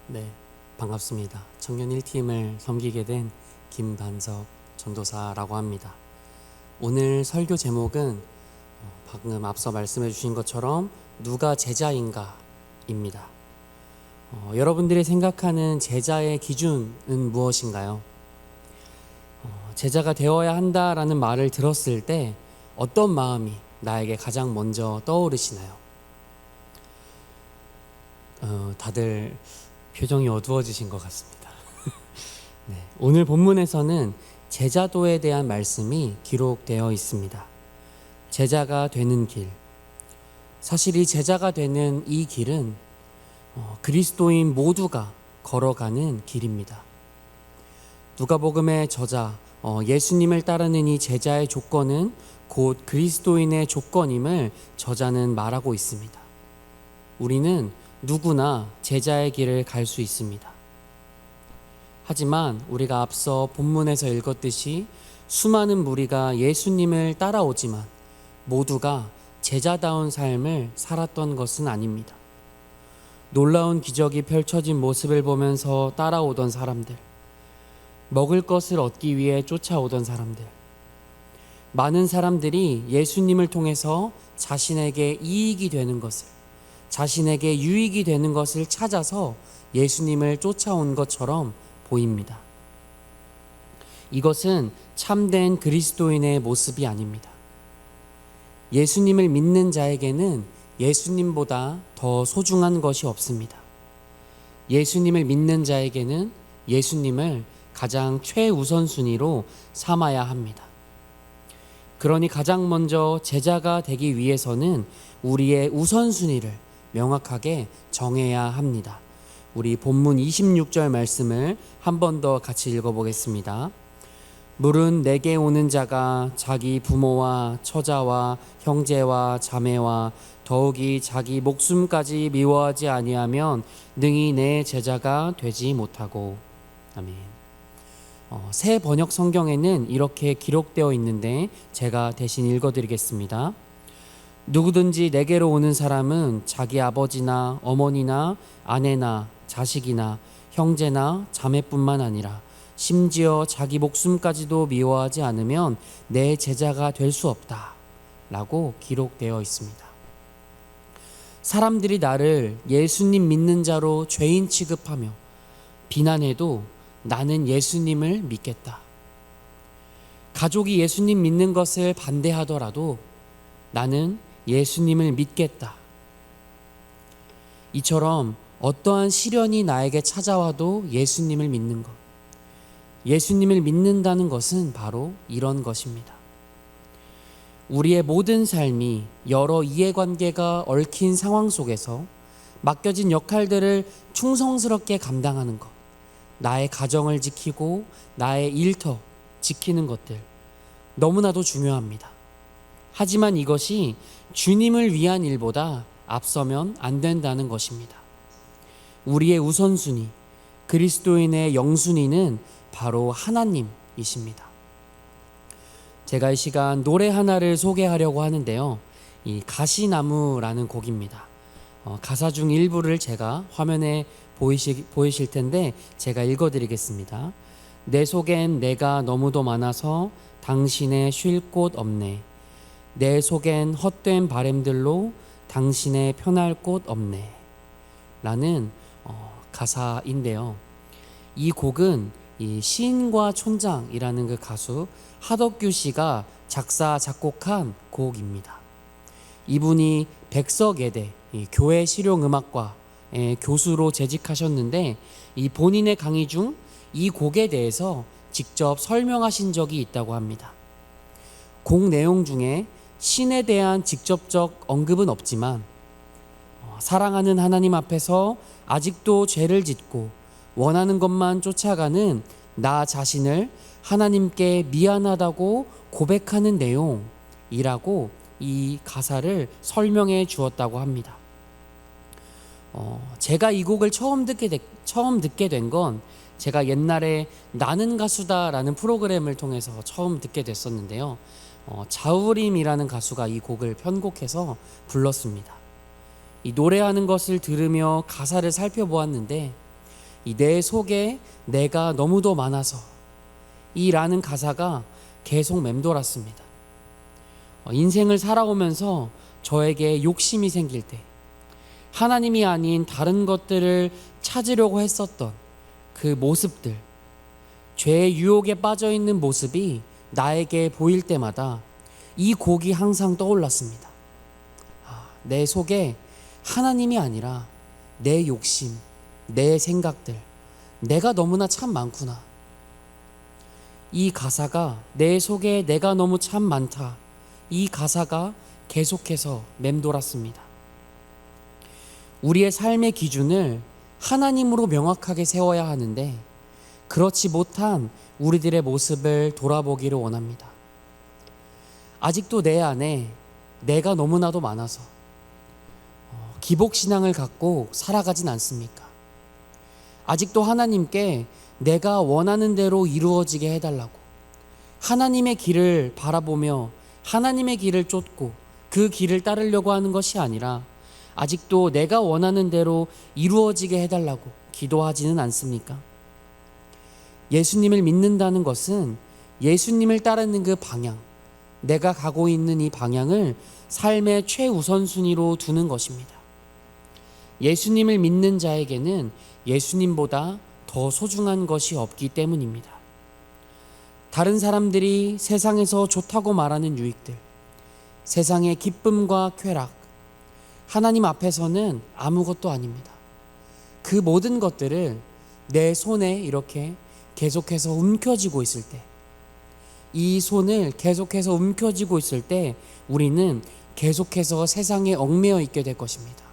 네, 반갑습니다. 청년 1팀을 섬기게 된 김반석 전도사라고 합니다. 오늘 설교 제목은 방금 앞서 말씀해 주신 것처럼 누가 제자인가 입니다. 여러분들이 생각하는 제자의 기준은 무엇인가요? 제자가 되어야 한다라는 말을 들었을 때 어떤 마음이 나에게 가장 먼저 떠오르시나요? 다들 표정이 어두워지신 것 같습니다. 네, 오늘 본문에서는 제자도에 대한 말씀이 기록되어 있습니다. 제자가 되는 길. 사실 이 제자가 되는 이 길은 그리스도인 모두가 걸어가는 길입니다. 누가복음의 저자 예수님을 따르는 이 제자의 조건은 곧 그리스도인의 조건임을 저자는 말하고 있습니다. 우리는 누구나 제자의 길을 갈 수 있습니다. 하지만 우리가 앞서 본문에서 읽었듯이 수많은 무리가 예수님을 따라오지만 모두가 제자다운 삶을 살았던 것은 아닙니다. 놀라운 기적이 펼쳐진 모습을 보면서 따라오던 사람들, 먹을 것을 얻기 위해 쫓아오던 사람들, 많은 사람들이 예수님을 통해서 자신에게 이익이 되는 것을, 자신에게 유익이 되는 것을 찾아서 예수님을 쫓아온 것처럼 보입니다. 이것은 참된 그리스도인의 모습이 아닙니다. 예수님을 믿는 자에게는 예수님보다 더 소중한 것이 없습니다. 예수님을 믿는 자에게는 예수님을 가장 최우선순위로 삼아야 합니다. 그러니 가장 먼저 제자가 되기 위해서는 우리의 우선순위를 명확하게 정해야 합니다. 우리 본문 26절 말씀을 한 번 더 같이 읽어보겠습니다. 물은 내게 오는 자가 자기 부모와 처자와 형제와 자매와 더욱이 자기 목숨까지 미워하지 아니하면 능히 내 제자가 되지 못하고. 아멘. 새 번역 성경에는 이렇게 기록되어 있는데 제가 대신 읽어드리겠습니다. 누구든지 내게로 오는 사람은 자기 아버지나 어머니나 아내나 자식이나 형제나 자매뿐만 아니라 심지어 자기 목숨까지도 미워하지 않으면 내 제자가 될 수 없다 라고 기록되어 있습니다. 사람들이 나를 예수님 믿는 자로 죄인 취급하며 비난해도 나는 예수님을 믿겠다. 가족이 예수님 믿는 것을 반대하더라도 나는 예수님을 믿겠다. 이처럼 어떠한 시련이 나에게 찾아와도 예수님을 믿는 것. 예수님을 믿는다는 것은 바로 이런 것입니다. 우리의 모든 삶이 여러 이해관계가 얽힌 상황 속에서 맡겨진 역할들을 충성스럽게 감당하는 것, 나의 가정을 지키고 나의 일터 지키는 것들 너무나도 중요합니다. 하지만 이것이 주님을 위한 일보다 앞서면 안 된다는 것입니다. 우리의 우선순위, 그리스도인의 영순위는 바로 하나님이십니다. 제가 이 시간 노래 하나를 소개하려고 하는데요. 이 가시나무라는 곡입니다. 가사 중 일부를 제가 화면에 보이실 텐데 제가 읽어드리겠습니다. 내 속엔 내가 너무도 많아서 당신의 쉴 곳 없네. 내 속엔 헛된 바램들로 당신의 편할 곳 없네 라는 가사인데요. 이 곡은 이 시인과 촌장이라는 그 가수 하덕규 씨가 작사 작곡한 곡입니다. 이분이 백석예대 교회 실용음악과의 교수로 재직하셨는데 이 본인의 강의 중 이 곡에 대해서 직접 설명하신 적이 있다고 합니다. 곡 내용 중에 신에 대한 직접적 언급은 없지만 사랑하는 하나님 앞에서 아직도 죄를 짓고 원하는 것만 쫓아가는 나 자신을 하나님께 미안하다고 고백하는 내용이라고 이 가사를 설명해 주었다고 합니다. 제가 이 곡을 처음 듣게 된 건 제가 옛날에 나는 가수다라는 프로그램을 통해서 처음 듣게 됐었는데요. 자우림이라는 가수가 이 곡을 편곡해서 불렀습니다. 이 노래하는 것을 들으며 가사를 살펴보았는데 이 내 속에 내가 너무도 많아서 이 라는 가사가 계속 맴돌았습니다. 인생을 살아오면서 저에게 욕심이 생길 때 하나님이 아닌 다른 것들을 찾으려고 했었던 그 모습들, 죄의 유혹에 빠져 있는 모습이 나에게 보일 때마다 이 곡이 항상 떠올랐습니다. 내 속에 하나님이 아니라 내 욕심, 내 생각들, 내가 너무나 참 많구나. 이 가사가 내 속에 내가 너무 참 많다. 이 가사가 계속해서 맴돌았습니다. 우리의 삶의 기준을 하나님으로 명확하게 세워야 하는데 그렇지 못한 우리들의 모습을 돌아보기를 원합니다. 아직도 내 안에 내가 너무나도 많아서 기복신앙을 갖고 살아가진 않습니까? 아직도 하나님께 내가 원하는 대로 이루어지게 해달라고 하나님의 길을 바라보며 하나님의 길을 쫓고 그 길을 따르려고 하는 것이 아니라 아직도 내가 원하는 대로 이루어지게 해달라고 기도하지는 않습니까? 예수님을 믿는다는 것은 예수님을 따르는 그 방향, 내가 가고 있는 이 방향을 삶의 최우선순위로 두는 것입니다. 예수님을 믿는 자에게는 예수님보다 더 소중한 것이 없기 때문입니다. 다른 사람들이 세상에서 좋다고 말하는 유익들, 세상의 기쁨과 쾌락, 하나님 앞에서는 아무것도 아닙니다. 그 모든 것들을 내 손에 이렇게 계속해서 움켜쥐고 있을 때, 이 손을 계속해서 움켜쥐고 있을 때 우리는 계속해서 세상에 얽매여 있게 될 것입니다.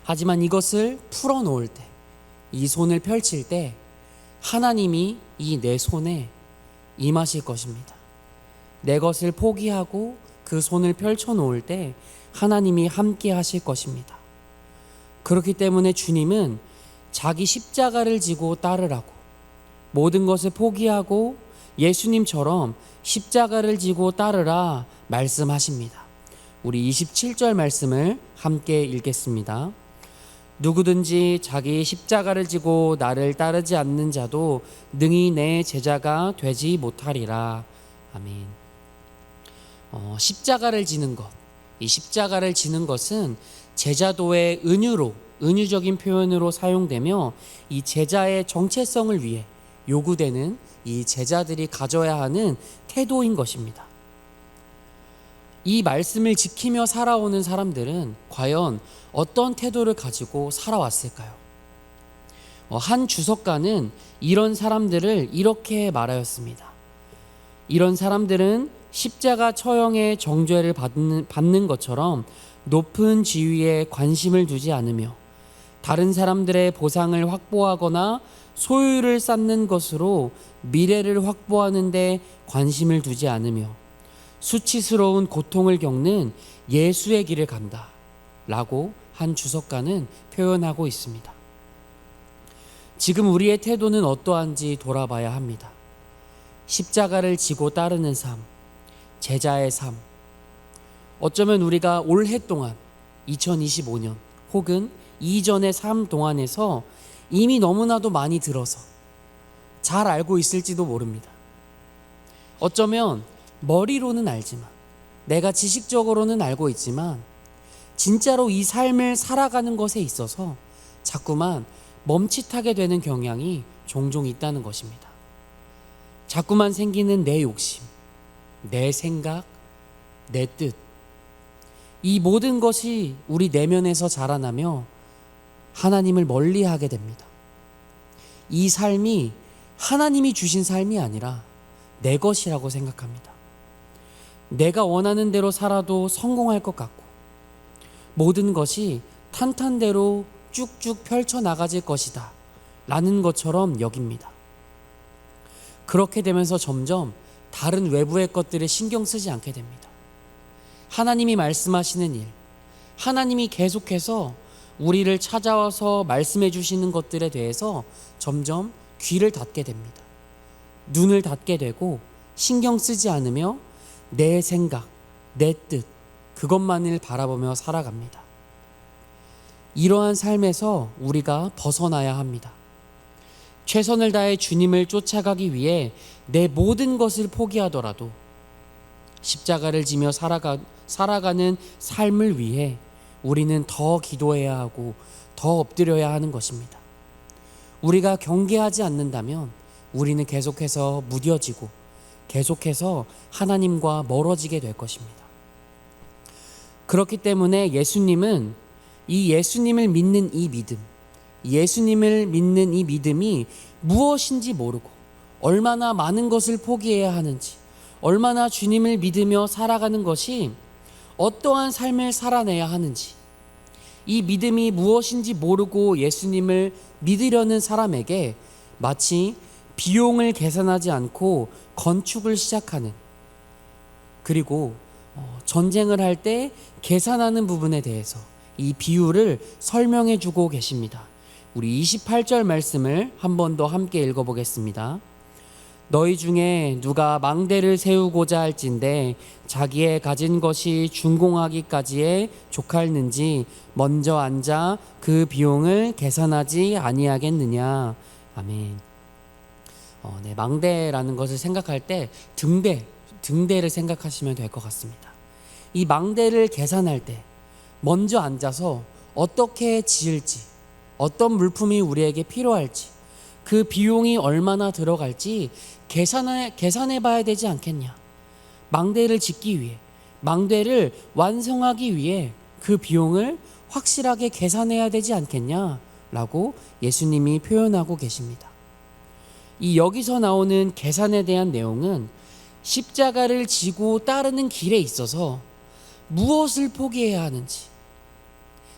하지만 이것을 풀어놓을 때, 이 손을 펼칠 때 하나님이 이 내 손에 임하실 것입니다. 내 것을 포기하고 그 손을 펼쳐놓을 때 하나님이 함께 하실 것입니다. 그렇기 때문에 주님은 자기 십자가를 지고 따르라고, 모든 것을 포기하고 예수님처럼 십자가를 지고 따르라 말씀하십니다. 우리 27절 말씀을 함께 읽겠습니다. 누구든지 자기 십자가를 지고 나를 따르지 않는 자도 능히 내 제자가 되지 못하리라. 아멘. 십자가를 지는 것, 이 십자가를 지는 것은 제자도의 은유적인 표현으로 사용되며 이 제자의 정체성을 위해 요구되는 이 제자들이 가져야 하는 태도인 것입니다. 이 말씀을 지키며 살아오는 사람들은 과연 어떤 태도를 가지고 살아왔을까요? 한 주석가는 이런 사람들을 이렇게 말하였습니다. 이런 사람들은 십자가 처형의 정죄를 받는 것처럼 높은 지위에 관심을 두지 않으며 다른 사람들의 보상을 확보하거나 소유를 쌓는 것으로 미래를 확보하는 데 관심을 두지 않으며 수치스러운 고통을 겪는 예수의 길을 간다 라고 한 주석가는 표현하고 있습니다. 지금 우리의 태도는 어떠한지 돌아봐야 합니다. 십자가를 지고 따르는 삶, 제자의 삶, 어쩌면 우리가 올해 동안 2025년 혹은 이전의 삶 동안에서 이미 너무나도 많이 들어서 잘 알고 있을지도 모릅니다. 어쩌면 머리로는 알지만, 내가 지식적으로는 알고 있지만 진짜로 이 삶을 살아가는 것에 있어서 자꾸만 멈칫하게 되는 경향이 종종 있다는 것입니다. 자꾸만 생기는 내 욕심, 내 생각, 내 뜻, 이 모든 것이 우리 내면에서 자라나며 하나님을 멀리하게 됩니다. 이 삶이 하나님이 주신 삶이 아니라 내 것이라고 생각합니다. 내가 원하는 대로 살아도 성공할 것 같고 모든 것이 탄탄대로 쭉쭉 펼쳐나가질 것이다 라는 것처럼 여깁니다. 그렇게 되면서 점점 다른 외부의 것들에 신경 쓰지 않게 됩니다. 하나님이 말씀하시는 일, 하나님이 계속해서 우리를 찾아와서 말씀해 주시는 것들에 대해서 점점 귀를 닫게 됩니다. 눈을 닫게 되고 신경 쓰지 않으며 내 생각, 내 뜻, 그것만을 바라보며 살아갑니다. 이러한 삶에서 우리가 벗어나야 합니다. 최선을 다해 주님을 쫓아가기 위해 내 모든 것을 포기하더라도 십자가를 지며 살아가는 삶을 위해 우리는 더 기도해야 하고 더 엎드려야 하는 것입니다. 우리가 경계하지 않는다면 우리는 계속해서 무뎌지고 계속해서 하나님과 멀어지게 될 것입니다. 그렇기 때문에 예수님은 이 예수님을 믿는 이 믿음, 예수님을 믿는 이 믿음이 무엇인지 모르고 얼마나 많은 것을 포기해야 하는지, 얼마나 주님을 믿으며 살아가는 것이 어떠한 삶을 살아내야 하는지, 이 믿음이 무엇인지 모르고 예수님을 믿으려는 사람에게 마치 비용을 계산하지 않고 건축을 시작하는, 그리고 전쟁을 할 때 계산하는 부분에 대해서 이 비유를 설명해 주고 계십니다. 우리 28절 말씀을 한 번 더 함께 읽어보겠습니다. 너희 중에 누가 망대를 세우고자 할진대 자기의 가진 것이 준공하기까지에 족할는지 먼저 앉아 그 비용을 계산하지 아니하겠느냐. 아멘. 망대라는 것을 생각할 때 등대를 생각하시면 될 것 같습니다. 이 망대를 계산할 때 먼저 앉아서 어떻게 지을지, 어떤 물품이 우리에게 필요할지, 그 비용이 얼마나 들어갈지 계산해 봐야 되지 않겠냐. 망대를 짓기 위해, 망대를 완성하기 위해 그 비용을 확실하게 계산해야 되지 않겠냐라고 예수님이 표현하고 계십니다. 이 여기서 나오는 계산에 대한 내용은 십자가를 지고 따르는 길에 있어서 무엇을 포기해야 하는지,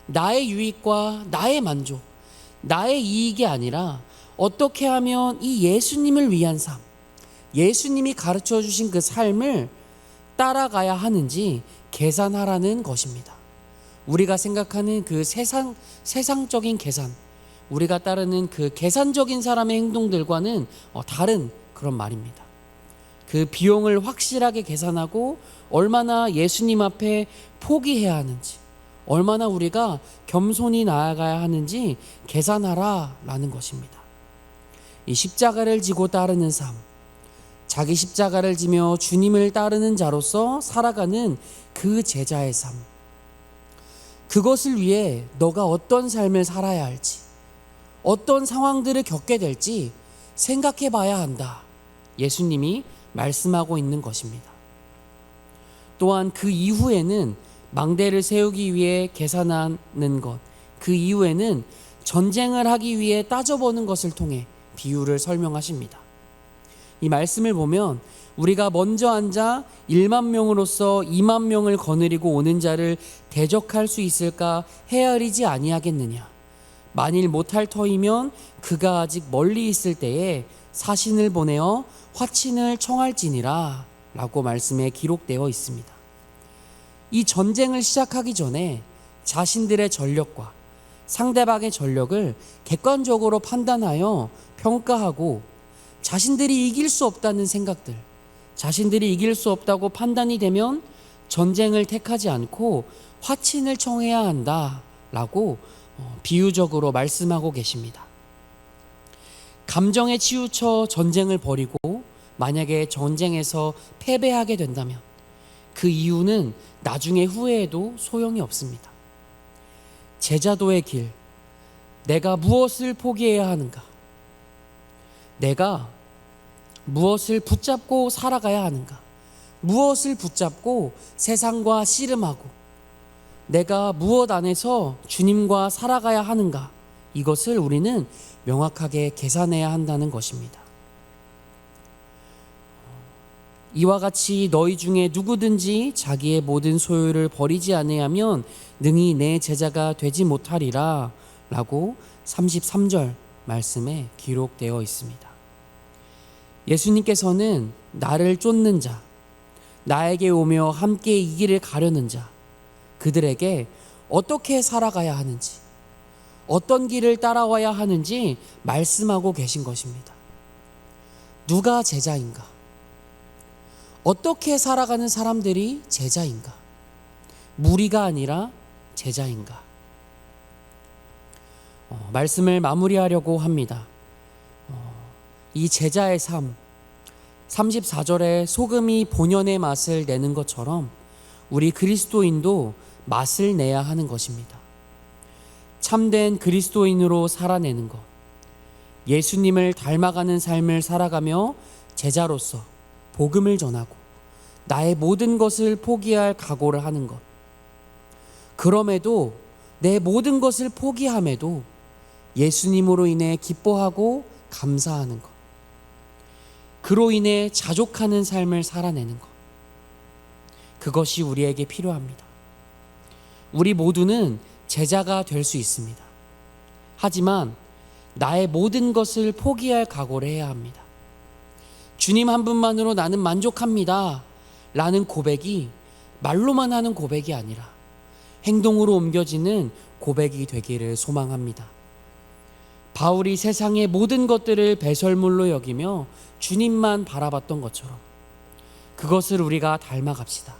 나의 유익과 나의 만족, 나의 이익이 아니라 어떻게 하면 이 예수님을 위한 삶, 예수님이 가르쳐 주신 그 삶을 따라가야 하는지 계산하라는 것입니다. 우리가 생각하는 그 세상적인 계산, 우리가 따르는 그 계산적인 사람의 행동들과는 다른 그런 말입니다. 그 비용을 확실하게 계산하고 얼마나 예수님 앞에 포기해야 하는지, 얼마나 우리가 겸손히 나아가야 하는지 계산하라라는 것입니다. 이 십자가를 지고 따르는 삶, 자기 십자가를 지며 주님을 따르는 자로서 살아가는 그 제자의 삶, 그것을 위해 너가 어떤 삶을 살아야 할지, 어떤 상황들을 겪게 될지 생각해 봐야 한다. 예수님이 말씀하고 있는 것입니다. 또한 그 이후에는 망대를 세우기 위해 계산하는 것, 그 이후에는 전쟁을 하기 위해 따져보는 것을 통해 비유를 설명하십니다. 이 말씀을 보면 우리가 먼저 앉아 1만 명으로서 2만 명을 거느리고 오는 자를 대적할 수 있을까 헤아리지 아니하겠느냐. 만일 못할 터이면 그가 아직 멀리 있을 때에 사신을 보내어 화친을 청할지니라 라고 말씀에 기록되어 있습니다. 이 전쟁을 시작하기 전에 자신들의 전력과 상대방의 전력을 객관적으로 판단하여 평가하고 자신들이 이길 수 없다는 생각들, 자신들이 이길 수 없다고 판단이 되면 전쟁을 택하지 않고 화친을 청해야 한다라고 비유적으로 말씀하고 계십니다. 감정에 치우쳐 전쟁을 벌이고 만약에 전쟁에서 패배하게 된다면 그 이유는 나중에 후회해도 소용이 없습니다. 제자도의 길, 내가 무엇을 포기해야 하는가? 내가 무엇을 붙잡고 살아가야 하는가? 무엇을 붙잡고 세상과 씨름하고 내가 무엇 안에서 주님과 살아가야 하는가? 이것을 우리는 명확하게 계산해야 한다는 것입니다. 이와 같이 너희 중에 누구든지 자기의 모든 소유를 버리지 아니하면 능히 내 제자가 되지 못하리라 라고 33절 말씀에 기록되어 있습니다. 예수님께서는 나를 쫓는 자, 나에게 오며 함께 이 길을 가려는 자, 그들에게 어떻게 살아가야 하는지, 어떤 길을 따라와야 하는지 말씀하고 계신 것입니다. 누가 제자인가? 어떻게 살아가는 사람들이 제자인가? 무리가 아니라 제자인가? 말씀을 마무리하려고 합니다. 이 제자의 삶, 34절에 소금이 본연의 맛을 내는 것처럼 우리 그리스도인도 맛을 내야 하는 것입니다. 참된 그리스도인으로 살아내는 것, 예수님을 닮아가는 삶을 살아가며 제자로서 복음을 전하고 나의 모든 것을 포기할 각오를 하는 것, 그럼에도 내 모든 것을 포기함에도 예수님으로 인해 기뻐하고 감사하는 것, 그로 인해 자족하는 삶을 살아내는 것, 그것이 우리에게 필요합니다. 우리 모두는 제자가 될 수 있습니다. 하지만 나의 모든 것을 포기할 각오를 해야 합니다. 주님 한 분만으로 나는 만족합니다 라는 고백이 말로만 하는 고백이 아니라 행동으로 옮겨지는 고백이 되기를 소망합니다. 바울이 세상의 모든 것들을 배설물로 여기며 주님만 바라봤던 것처럼 그것을 우리가 닮아갑시다.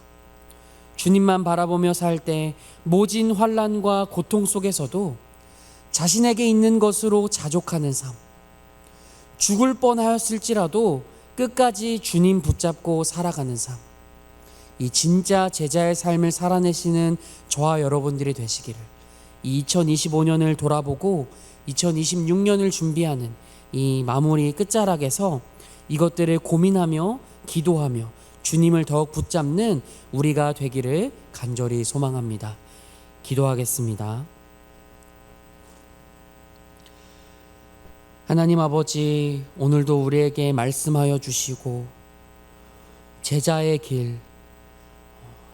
주님만 바라보며 살 때 모진 환난과 고통 속에서도 자신에게 있는 것으로 자족하는 삶, 죽을 뻔하였을지라도 끝까지 주님 붙잡고 살아가는 삶, 이 진짜 제자의 삶을 살아내시는 저와 여러분들이 되시기를, 이 2025년을 돌아보고 2026년을 준비하는 이 마무리 끝자락에서 이것들을 고민하며 기도하며 주님을 더욱 붙잡는 우리가 되기를 간절히 소망합니다. 기도하겠습니다. 하나님 아버지, 오늘도 우리에게 말씀하여 주시고 제자의 길,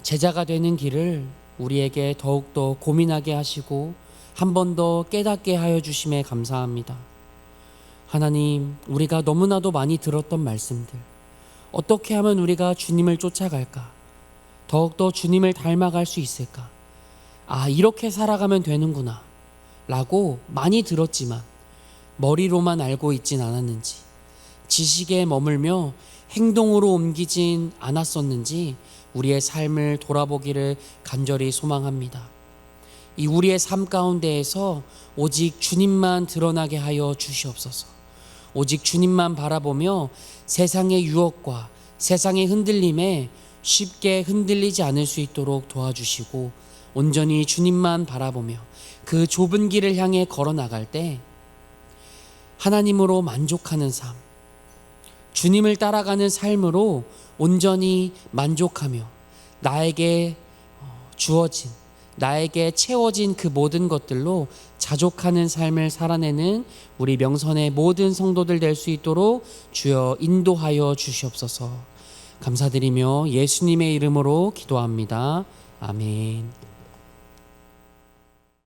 제자가 되는 길을 우리에게 더욱더 고민하게 하시고 한 번 더 깨닫게 하여 주심에 감사합니다. 하나님, 우리가 너무나도 많이 들었던 말씀들, 어떻게 하면 우리가 주님을 쫓아갈까? 더욱더 주님을 닮아갈 수 있을까? 이렇게 살아가면 되는구나 라고 많이 들었지만 머리로만 알고 있진 않았는지, 지식에 머물며 행동으로 옮기진 않았었는지 우리의 삶을 돌아보기를 간절히 소망합니다. 이 우리의 삶 가운데에서 오직 주님만 드러나게 하여 주시옵소서. 오직 주님만 바라보며 세상의 유혹과 세상의 흔들림에 쉽게 흔들리지 않을 수 있도록 도와주시고 온전히 주님만 바라보며 그 좁은 길을 향해 걸어나갈 때 하나님으로 만족하는 삶, 주님을 따라가는 삶으로 온전히 만족하며 나에게 주어진, 나에게 채워진 그 모든 것들로 자족하는 삶을 살아내는 우리 명선의 모든 성도들 될 수 있도록 주여 인도하여 주시옵소서. 감사드리며 예수님의 이름으로 기도합니다. 아멘.